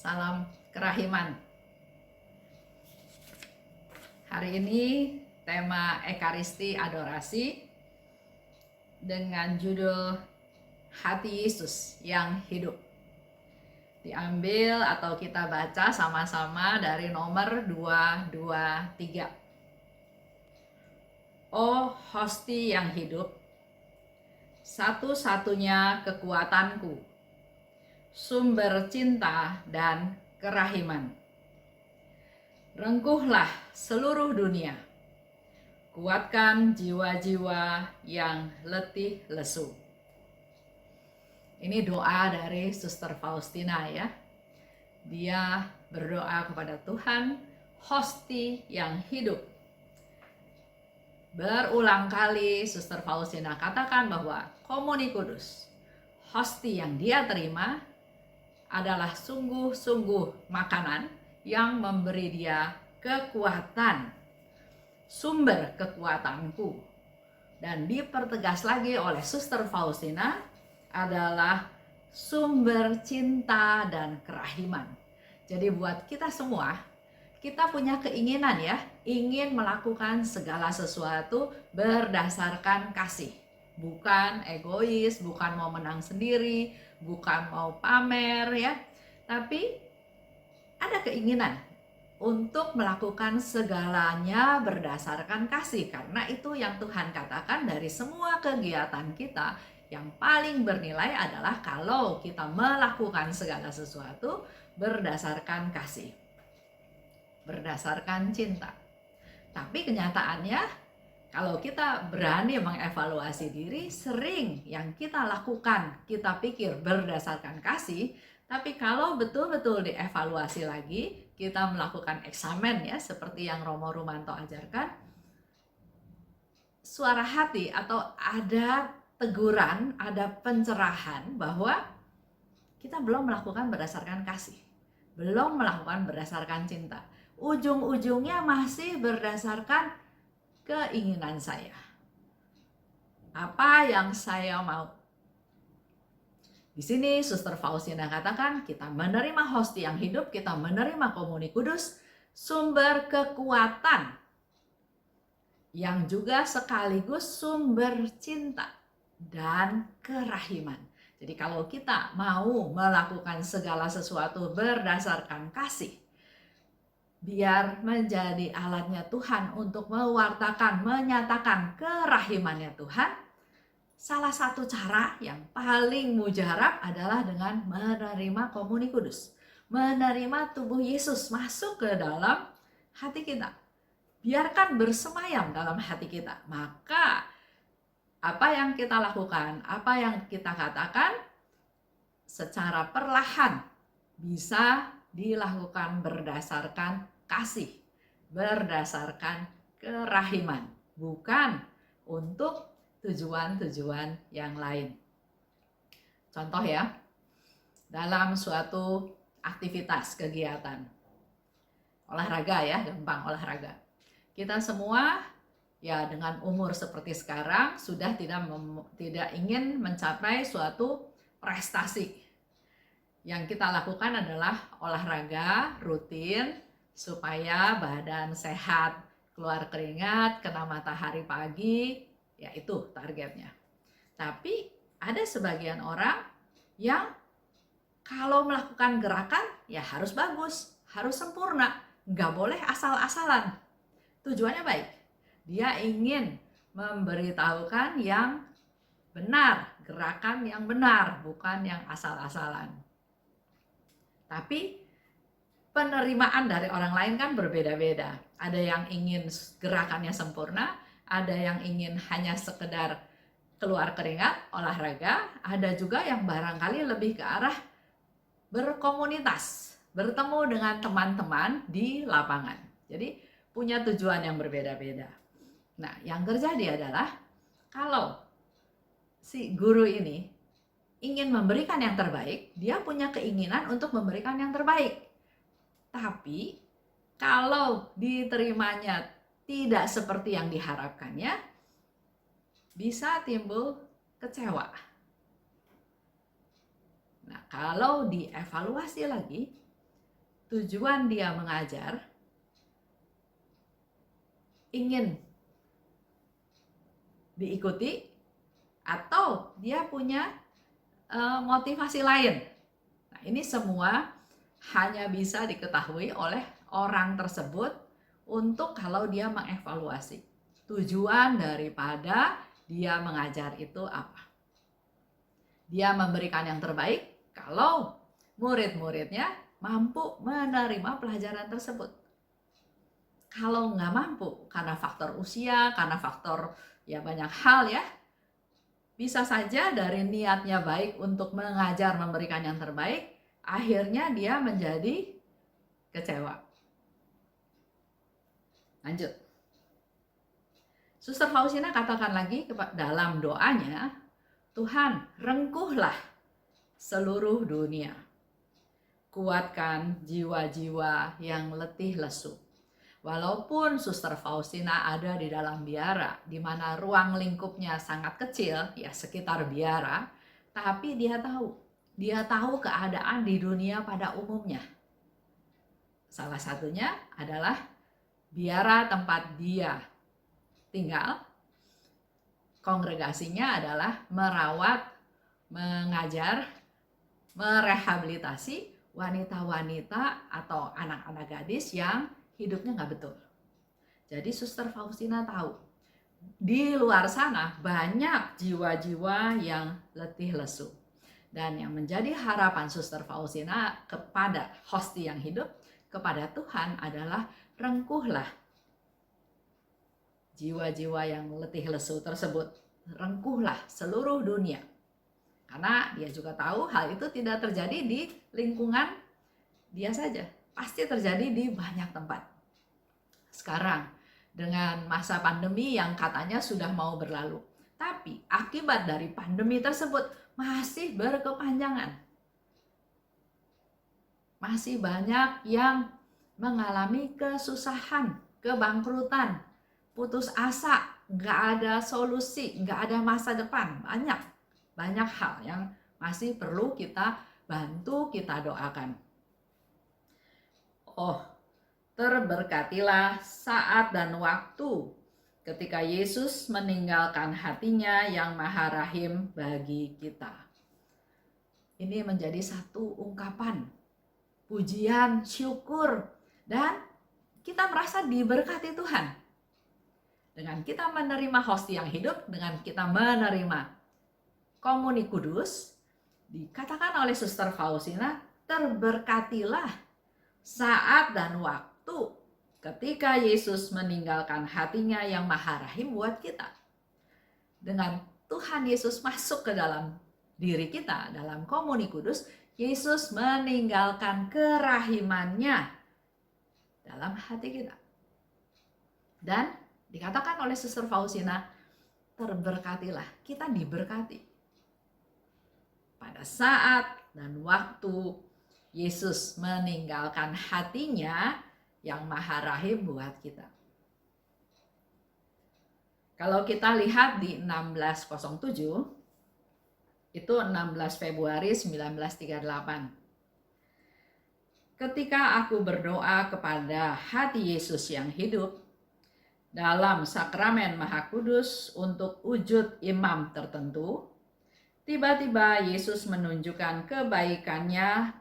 Salam kerahiman. Hari ini tema Ekaristi Adorasi dengan judul Hati Yesus yang Hidup. Diambil atau kita baca sama-sama dari nomor 223. Oh Hosti yang hidup, satu-satunya kekuatanku, sumber cinta dan kerahiman. Rengkuhlah seluruh dunia, kuatkan jiwa-jiwa yang letih lesu. Ini doa dari Suster Faustina ya. Dia berdoa kepada Tuhan, Hosti yang hidup. Berulang kali Suster Faustina katakan bahwa Komuni Kudus, Hosti yang dia terima adalah sungguh-sungguh makanan yang memberi dia kekuatan, sumber kekuatanku. Dan dipertegas lagi oleh Suster Faustina adalah sumber cinta dan kerahiman. Jadi buat kita semua, kita punya keinginan ya, ingin melakukan segala sesuatu berdasarkan kasih. Bukan egois, bukan mau menang sendiri, bukan mau pamer ya, tapi ada keinginan untuk melakukan segalanya berdasarkan kasih, karena itu yang Tuhan katakan dari semua kegiatan kita yang paling bernilai adalah kalau kita melakukan segala sesuatu berdasarkan kasih, berdasarkan cinta. Tapi kenyataannya kalau kita berani mengevaluasi diri, sering yang kita lakukan, kita pikir berdasarkan kasih, tapi kalau betul-betul dievaluasi lagi, kita melakukan eksamen ya, seperti yang Romo Rumanto ajarkan, suara hati atau ada teguran, ada pencerahan bahwa kita belum melakukan berdasarkan kasih, belum melakukan berdasarkan cinta. Ujung-ujungnya masih berdasarkan keinginan saya. Apa yang saya mau. Di sini Suster Faustina katakan kita menerima Hosti yang hidup, kita menerima Komuni Kudus, sumber kekuatan yang juga sekaligus sumber cinta dan kerahiman. Jadi kalau kita mau melakukan segala sesuatu berdasarkan kasih, biar menjadi alatnya Tuhan untuk mewartakan, menyatakan kerahimannya Tuhan, salah satu cara yang paling mujarab adalah dengan menerima Komuni Kudus. Menerima tubuh Yesus masuk ke dalam hati kita. Biarkan bersemayam dalam hati kita. Maka apa yang kita lakukan, apa yang kita katakan secara perlahan bisa dilakukan berdasarkan kasih, berdasarkan kerahiman, bukan untuk tujuan-tujuan yang lain. Contoh ya, dalam suatu aktivitas kegiatan olahraga ya, gampang olahraga. Kita semua ya dengan umur seperti sekarang sudah tidak ingin mencapai suatu prestasi. Yang kita lakukan adalah olahraga rutin supaya badan sehat, keluar keringat, kena matahari pagi, ya itu targetnya. Tapi ada sebagian orang yang kalau melakukan gerakan ya harus bagus, harus sempurna, nggak boleh asal-asalan. Tujuannya baik, dia ingin memberitahukan yang benar, gerakan yang benar, bukan yang asal-asalan. Tapi penerimaan dari orang lain kan berbeda-beda. Ada yang ingin gerakannya sempurna, ada yang ingin hanya sekedar keluar keringat, olahraga, ada juga yang barangkali lebih ke arah berkomunitas, bertemu dengan teman-teman di lapangan. Jadi punya tujuan yang berbeda-beda. Nah, yang terjadi adalah kalau si guru ini ingin memberikan yang terbaik, dia punya keinginan untuk memberikan yang terbaik. Tapi kalau diterimanya tidak seperti yang diharapkannya, bisa timbul kecewa. Nah, kalau dievaluasi lagi, tujuan dia mengajar ingin diikuti atau dia punya motivasi lain. Nah, ini semua hanya bisa diketahui oleh orang tersebut untuk kalau dia mengevaluasi tujuan daripada dia mengajar itu apa. Dia memberikan yang terbaik kalau murid-muridnya mampu menerima pelajaran tersebut. Kalau nggak mampu karena faktor usia, karena faktor ya banyak hal ya, bisa saja dari niatnya baik untuk mengajar, memberikan yang terbaik, akhirnya dia menjadi kecewa. Lanjut. Suster Faustina katakan lagi dalam doanya, Tuhan, rengkuhlah seluruh dunia. Kuatkan jiwa-jiwa yang letih lesu. Walaupun Suster Faustina ada di dalam biara, di mana ruang lingkupnya sangat kecil, ya sekitar biara, tapi dia tahu keadaan di dunia pada umumnya. Salah satunya adalah biara tempat dia tinggal. Kongregasinya adalah merawat, mengajar, merehabilitasi wanita-wanita atau anak-anak gadis yang hidupnya nggak betul. Jadi Suster Faustina tahu di luar sana banyak jiwa-jiwa yang letih lesu. Dan yang menjadi harapan Suster Faustina kepada hosti yang hidup, kepada Tuhan adalah rengkuhlah jiwa-jiwa yang letih lesu tersebut. Rengkuhlah seluruh dunia. Karena dia juga tahu hal itu tidak terjadi di lingkungan dia saja. Pasti terjadi di banyak tempat. Sekarang dengan masa pandemi yang katanya sudah mau berlalu, tapi akibat dari pandemi tersebut masih berkepanjangan. Masih banyak yang mengalami kesusahan, kebangkrutan, putus asa, nggak ada solusi, nggak ada masa depan. Banyak hal yang masih perlu kita bantu, kita doakan. Oh, terberkatilah saat dan waktu ketika Yesus meninggalkan hatinya yang maha rahim bagi kita. Ini menjadi satu ungkapan pujian, syukur, dan kita merasa diberkati Tuhan. Dengan kita menerima hosti yang hidup, dengan kita menerima komuni kudus, dikatakan oleh Suster Faustina, terberkatilah saat dan waktu ketika Yesus meninggalkan hatinya yang maha rahim buat kita. Dengan Tuhan Yesus masuk ke dalam diri kita, dalam komuni kudus, Yesus meninggalkan kerahimannya dalam hati kita. Dan dikatakan oleh Suster Faustina, terberkatilah, kita diberkati. Pada saat dan waktu Yesus meninggalkan hatinya yang maha rahim buat kita. Kalau kita lihat di 1607, itu 16 Februari 1938. Ketika aku berdoa kepada hati Yesus yang hidup dalam sakramen Maha Kudus untuk wujud imam tertentu, tiba-tiba Yesus menunjukkan kebaikannya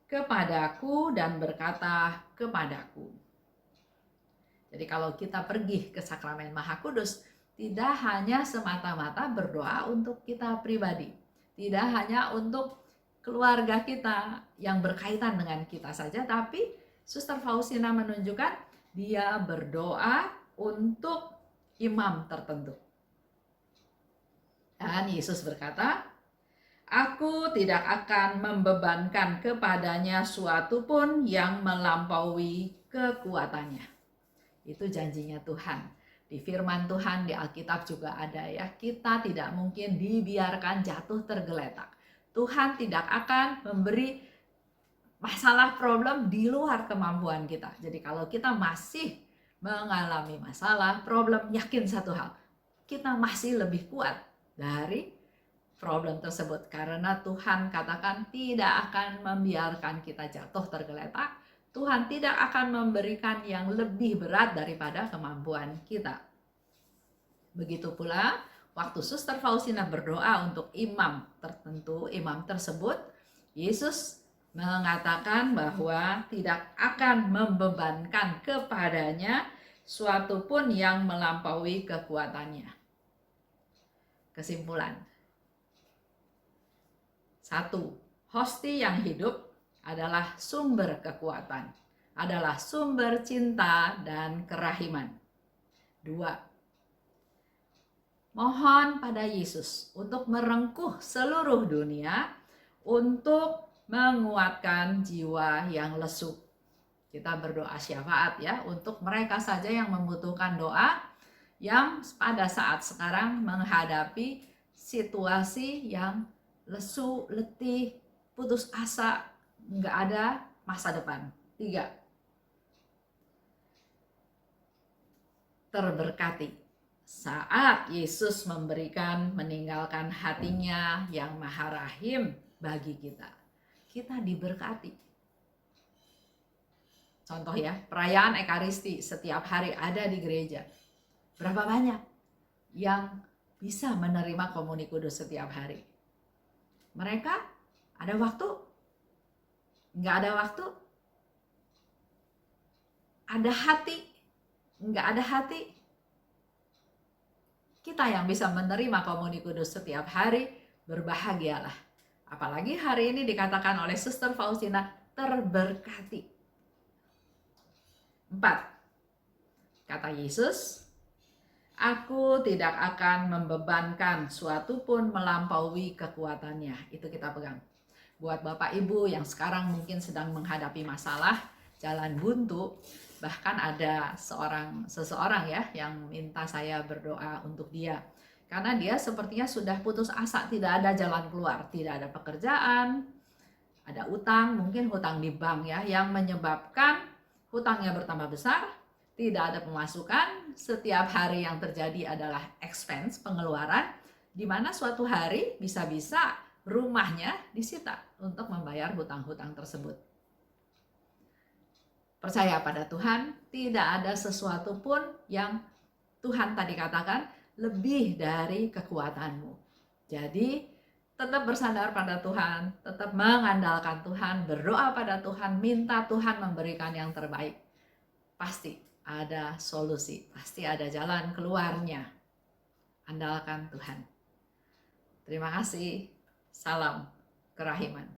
kepadaku dan berkata kepadaku. Jadi kalau kita pergi ke sakramen Maha Kudus, tidak hanya semata-mata berdoa untuk kita pribadi, tidak hanya untuk keluarga kita yang berkaitan dengan kita saja, tapi Suster Faustina menunjukkan dia berdoa untuk imam tertentu. Dan Yesus berkata, aku tidak akan membebankan kepadanya suatu pun yang melampaui kekuatannya. Itu janjinya Tuhan. Di firman Tuhan di Alkitab juga ada ya, kita tidak mungkin dibiarkan jatuh tergeletak. Tuhan tidak akan memberi masalah problem di luar kemampuan kita. Jadi kalau kita masih mengalami masalah, problem, yakin satu hal, kita masih lebih kuat dari problem tersebut, karena Tuhan katakan tidak akan membiarkan kita jatuh tergeletak. Tuhan tidak akan memberikan yang lebih berat daripada kemampuan kita. Begitu pula waktu Suster Faustina berdoa untuk imam tertentu, imam tersebut, Yesus mengatakan bahwa tidak akan membebankan kepadanya suatu pun yang melampaui kekuatannya. Kesimpulan. 1. Hosti yang hidup adalah sumber kekuatan, adalah sumber cinta dan kerahiman. 2. Mohon pada Yesus untuk merengkuh seluruh dunia untuk menguatkan jiwa yang lesu. Kita berdoa syafaat ya untuk mereka saja yang membutuhkan doa, yang pada saat sekarang menghadapi situasi yang lesu, letih, putus asa, nggak ada masa depan. 3. Terberkati saat Yesus meninggalkan hatinya yang maha rahim bagi kita. Kita diberkati. Contoh ya, perayaan Ekaristi setiap hari ada di gereja. Berapa banyak yang bisa menerima komuni kudus setiap hari? Mereka ada waktu? Nggak ada waktu? Ada hati? Nggak ada hati? Kita yang bisa menerima komuni kudus setiap hari, berbahagialah. Apalagi hari ini dikatakan oleh Suster Faustina, terberkati. 4. Kata Yesus, aku tidak akan membebankan suatu pun melampaui kekuatannya. Itu kita pegang. Buat Bapak Ibu yang sekarang mungkin sedang menghadapi masalah, jalan buntu, bahkan ada seseorang ya yang minta saya berdoa untuk dia. Karena dia sepertinya sudah putus asa, tidak ada jalan keluar, tidak ada pekerjaan, ada utang, mungkin hutang di bank ya, yang menyebabkan hutangnya bertambah besar, tidak ada pemasukan, setiap hari yang terjadi adalah expense, pengeluaran, di mana suatu hari bisa-bisa rumahnya disita untuk membayar hutang-hutang tersebut. Percaya pada Tuhan, tidak ada sesuatu pun yang Tuhan tadi katakan lebih dari kekuatanmu. Jadi, tetap bersandar pada Tuhan, tetap mengandalkan Tuhan, berdoa pada Tuhan, minta Tuhan memberikan yang terbaik. Pasti ada solusi, pasti ada jalan keluarnya. Andalkan Tuhan. Terima kasih. Salam kerahiman.